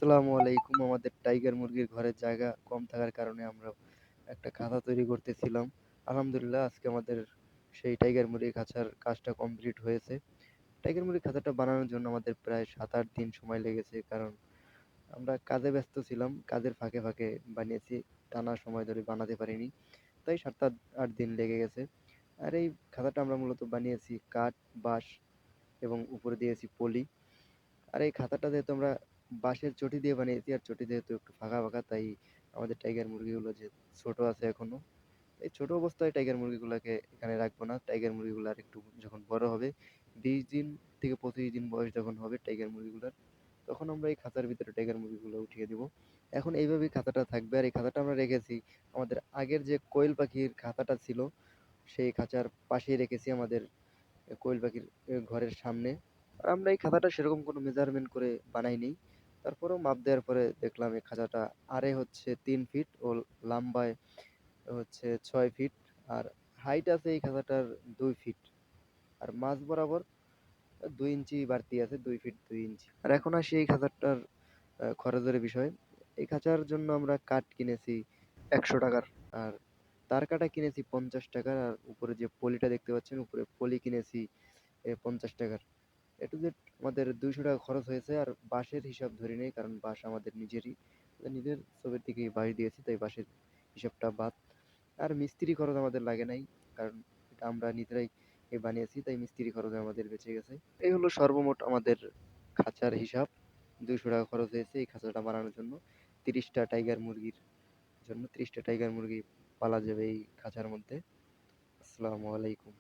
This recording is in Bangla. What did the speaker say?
আসসালামু আলাইকুম। আমাদের টাইগার মুরগির ঘরের জায়গা কম থাকার কারণে আমরা একটা খাঁচা তৈরি করতেছিলাম। আলহামদুলিল্লাহ আজকে আমাদের সেই টাইগার মুরগির খাঁচার কাজটা কমপ্লিট হয়েছে। টাইগার মুরগির খাঁচাটা বানানোর জন্য আমাদের প্রায় ৭-৮ দিন সময় লেগেছে। কারণ আমরা কাজে ব্যস্ত ছিলাম। কাজের ফাঁকে ফাঁকে বানিয়েছি। টানা সময় ধরে বানাতে পারিনি। তাই ৭-৮ দিন লেগে গেছে। আর এই খাঁচাটা আমরা মূলত বানিয়েছি কাঠ, বাঁশ এবং উপরে দিয়েছি পলি। আর এই খাঁচাটা যেহেতু আমরা বাঁশের চটি দিয়ে বানিয়েছি, আর চটি যেহেতু একটু ফাঁকা ফাঁকা, তাই আমাদের টাইগার মুরগিগুলো যে ছোট আছে এখনো, এই ছোট অবস্থায় টাইগার মুরগিগুলোকে এখানে রাখবো না। টাইগার মুরগিগুলো আর একটু যখন বড় হবে, ২০ দিন থেকে ২৫ দিন বয়স যখন হবে টাইগার মুরগিগুলোর, তখন আমরা এই খাঁচার ভিতরে টাইগার মুরগিগুলো উঠিয়ে দিব। এখন এইভাবেই খাঁচাটা থাকবে। আর এই খাঁচাটা আমরা রেখেছি আমাদের আগের যে কোয়েল পাখির খাঁচাটা ছিল, সেই খাঁচার পাশেই রেখেছি আমাদের কোয়েল পাখির ঘরের সামনে। আর আমরা এই খাঁচাটা সেরকম কোনো মেজারমেন্ট করে বানাইনি। তারপরেও মাপ দেওয়ার পরে দেখলাম এই খাঁচাটা আড়ে হচ্ছে ৩ ফিট ও লম্বায় হচ্ছে ৬ ফিট, আর হাইট আছে এই খাঁচাটার ২ ফিট, আর মাঝ বরাবর ২ ইঞ্চি বাড়তি আছে, ২ ফিট ২ ইঞ্চি। আর এখন আসি এই খাঁচাটার খরচের বিষয়। এই খাঁচার জন্য আমরা কাঠ কিনেছি ১০০ টাকার, আর তার কাটা কিনেছি ৫০ টাকার, আর উপরে যে পলিটা দেখতে পাচ্ছেন উপরে পলি কিনেছি ৫০ টাকার। এ টু জেড আমাদের ২০০ টাকা খরচ হয়েছে। আর বাঁশের হিসাব ধরি নাই, কারণ বাঁশ আমাদের নিজেরই, নিজের ছবির দিকেই বাঁশ দিয়েছি, তাই বাঁশের হিসাবটা বাদ। আর মিস্ত্রি খরচ আমাদের লাগে নাই, কারণ এটা আমরা নিজেরাই বানিয়েছি, তাই মিস্ত্রি খরচ আমাদের বেঁচে গেছে। এই হলো সর্বমোট আমাদের খাঁচার হিসাব। ২০০ টাকা খরচ হয়েছে এই খাঁচাটা বানানোর জন্য। ৩০টা টাইগার মুরগির জন্য ৩০টা টাইগার মুরগি পালা যাবে এই খাঁচার মধ্যে। আসসালামু আলাইকুম।